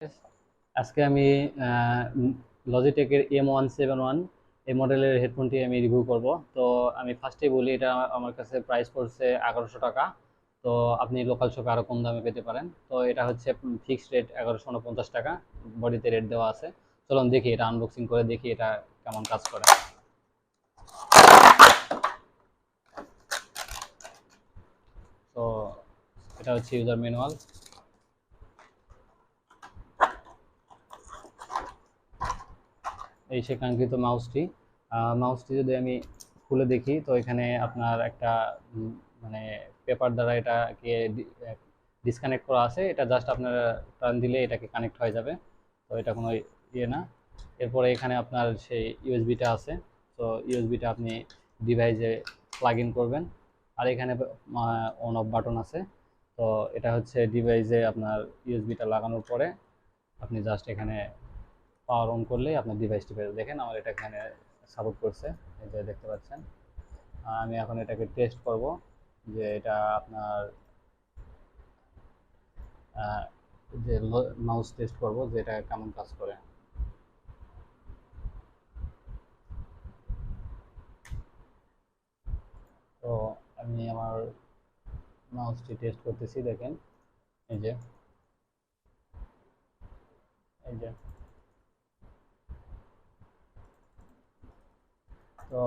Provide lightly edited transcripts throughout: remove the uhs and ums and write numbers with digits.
আজকে আমি লজিটেকের M171 এই মডেলের হেডফোনটি আমি রিভিউ করব। তো আমি ফার্স্টেই বলি, এটা আমার কাছে প্রাইস পড়ছে 1100 টাকা। তো আপনি লোকাল শপে আরও কম দামে পেতে পারেন। তো এটা হচ্ছে ফিক্সড রেট 1149 টাকা, বডিতে রেট দেওয়া আছে। চলুন দেখি, এটা আনবক্সিং করে দেখি এটা কেমন কাজ করে। তো এটা হচ্ছে ইউজার ম্যানুয়াল। এই সে কাঙ্ক্ষিত মাউসটি যদি আমি খুলে দেখি, তো এখানে আপনার একটা মানে পেপার দ্বারা এটাকে ডিসকানেক্ট করা আছে। এটা জাস্ট আপনার টার্ন দিলে এটাকে কানেক্ট হয়ে যাবে। তো এটা কোনো ইয়ে না। এরপরে এখানে আপনার সেই ইউএসবিটা আছে। তো ইউএসবিটা আপনি ডিভাইসে প্লাগ ইন করবেন। আর এখানে অন অফ বাটন আছে। তো এটা হচ্ছে ডিভাইসে আপনার ইউএসবিটা লাগানোর পরে আপনি জাস্ট এখানে পাওয়ার অন করলেই আপনার ডিভাইসটি পেয়ে দেখেন আমার এটা এখানে সাপোর্ট করছে, এই যে দেখতে পাচ্ছেন। আমি এখন এটাকে টেস্ট করব যে এটা আপনার যে মাউস টেস্ট করব যে এটা কেমন কাজ করে। তো আমি আমার মাউসটি টেস্ট করতেছি, দেখেন এই যে এই যে তো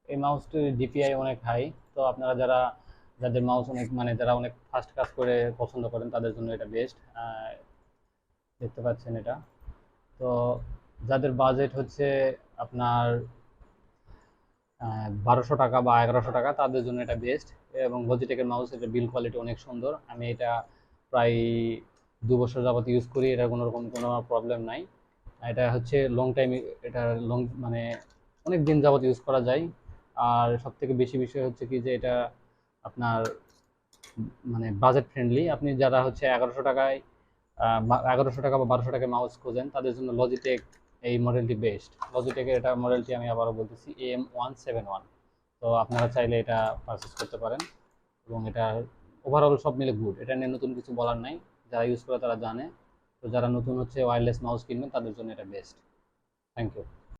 এই মাউসটির ডিপিআই অনেক হাই। তো আপনারা যাদের মাউস অনেক যারা অনেক ফাস্ট কাজ করে পছন্দ করেন তাদের জন্য এটা বেস্ট। দেখতে পাচ্ছেন এটা। তো যাদের বাজেট হচ্ছে আপনার 1200 টাকা বা 1100 টাকা, তাদের জন্য এটা বেস্ট। এবং লজিটেকের মাউস, এটা বিল্ড কোয়ালিটি অনেক সুন্দর। আমি এটা প্রায় 2 বছর যাবত ইউজ করি, এটা কোনো রকম কোনো প্রবলেম নাই। এটা হচ্ছে লং টাইম, এটা লং অনেক দিন যাবত ইউজ করা যায়। আর সব থেকে বেশি বিষয় হচ্ছে কি যে এটা আপনার বাজেট ফ্রেন্ডলি। আপনি যারা হচ্ছে 1100 টাকা বা 1200 টাকায় মাউস খোঁজেন, তাদের জন্য লজিটেক এই মডেলটি বেস্ট। লজিটেকের এটা মডেলটি আমি আবারও বলতেছি M171। তো আপনারা চাইলে এটা পারচেস করতে পারেন। এবং এটা ওভারঅল সব মিলে গুড, এটা নিয়ে নতুন কিছু বলার নাই। যারা ইউজ করে তারা জানে। তো যারা নতুন হচ্ছে ওয়্যারলেস মাউস কিনবেন, তাদের জন্য এটা বেস্ট। Thank you.